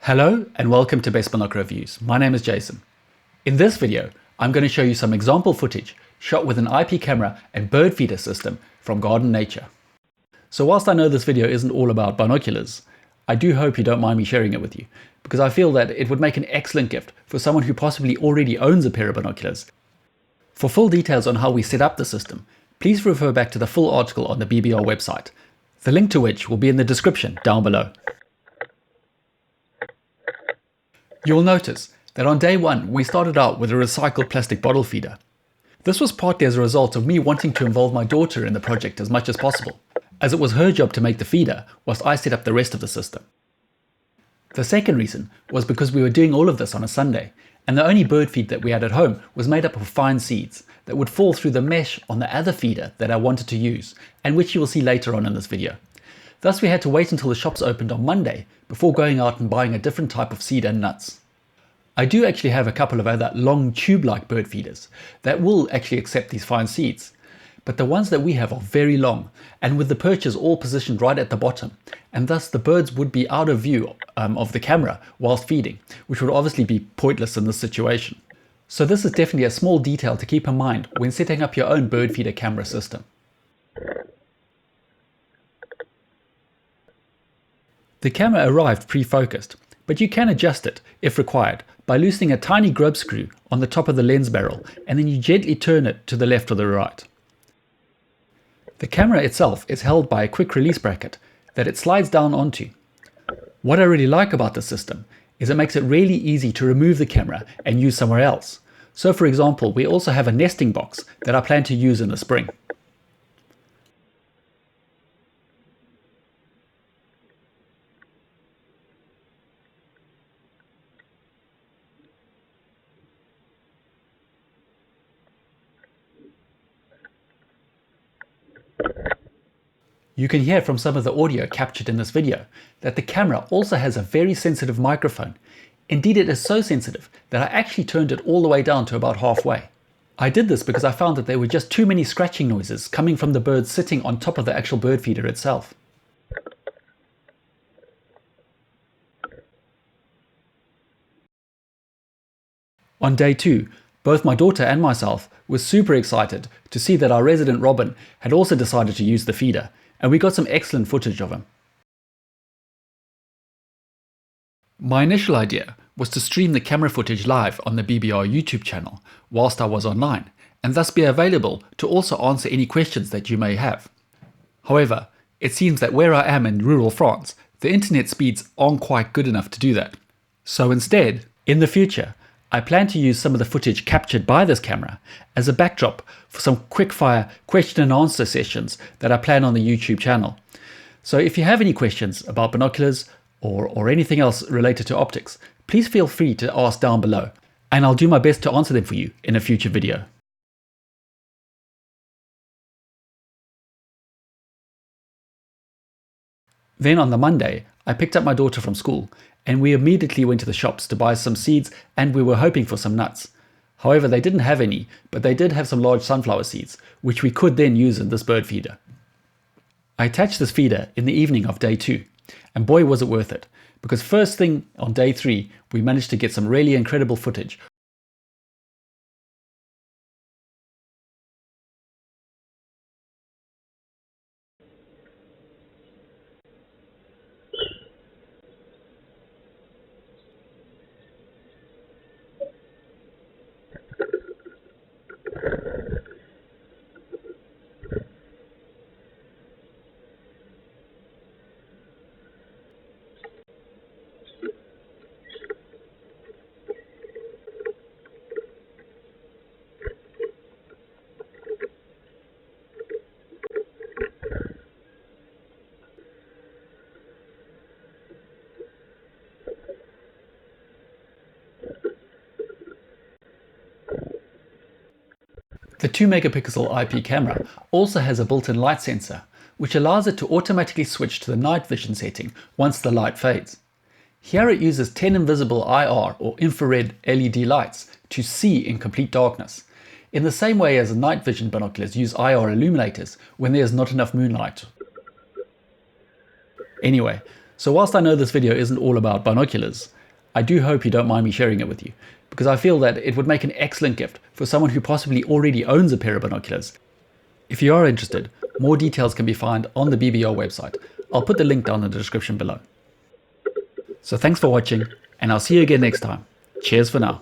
Hello and welcome to Best Binocular Reviews. My name is Jason. In this video, I'm going to show you some example footage shot with an IP camera and bird feeder system from Garden Nature. So whilst I know this video isn't all about binoculars, I do hope you don't mind me sharing it with you, because I feel that it would make an excellent gift for someone who possibly already owns a pair of binoculars. For full details on how we set up the system, please refer back to the full article on the BBR website, the link to which will be in the description down below. You'll notice that on day one, we started out with a recycled plastic bottle feeder. This was partly as a result of me wanting to involve my daughter in the project as much as possible, as it was her job to make the feeder whilst I set up the rest of the system. The second reason was because we were doing all of this on a Sunday, and the only bird feed that we had at home was made up of fine seeds that would fall through the mesh on the other feeder that I wanted to use, and which you will see later on in this video. Thus we had to wait until the shops opened on Monday before going out and buying a different type of seed and nuts. I do actually have a couple of other long tube-like bird feeders that will actually accept these fine seeds, but the ones that we have are very long and with the perches all positioned right at the bottom, and thus the birds would be out of view of the camera whilst feeding, which would obviously be pointless in this situation. So this is definitely a small detail to keep in mind when setting up your own bird feeder camera system. The camera arrived pre-focused, but you can adjust it, if required, by loosening a tiny grub screw on the top of the lens barrel, and then you gently turn it to the left or the right. The camera itself is held by a quick release bracket that it slides down onto. What I really like about this system is it makes it really easy to remove the camera and use somewhere else. So for example, we also have a nesting box that I plan to use in the spring. You can hear from some of the audio captured in this video that the camera also has a very sensitive microphone. Indeed, it is so sensitive that I actually turned it all the way down to about halfway. I did this because I found that there were just too many scratching noises coming from the birds sitting on top of the actual bird feeder itself. On day two, both my daughter and myself were super excited to see that our resident robin had also decided to use the feeder, and we got some excellent footage of him. My initial idea was to stream the camera footage live on the BBR YouTube channel whilst I was online, and thus be available to also answer any questions that you may have. However, it seems that where I am in rural France, the internet speeds aren't quite good enough to do that. So instead, in the future, I plan to use some of the footage captured by this camera as a backdrop for some quick-fire question and answer sessions that I plan on the YouTube channel. So if you have any questions about binoculars or anything else related to optics, please feel free to ask down below, and I'll do my best to answer them for you in a future video. Then on the Monday, I picked up my daughter from school, and we immediately went to the shops to buy some seeds, and we were hoping for some nuts. However, they didn't have any, but they did have some large sunflower seeds, which we could then use in this bird feeder. I attached this feeder in the evening of day two, and boy was it worth it, because first thing on day three, we managed to get some really incredible footage. The 2 megapixel IP camera also has a built-in light sensor, which allows it to automatically switch to the night vision setting once the light fades. Here it uses 10 invisible IR or infrared LED lights to see in complete darkness, in the same way as night vision binoculars use IR illuminators when there is not enough moonlight. Anyway, So whilst I know this video isn't all about binoculars, I do hope you don't mind me sharing it with you, because I feel that it would make an excellent gift for someone who possibly already owns a pair of binoculars. If you are interested, more details can be found on the BBR website. I'll put the link down in the description below. So thanks for watching, and I'll see you again next time. Cheers for now.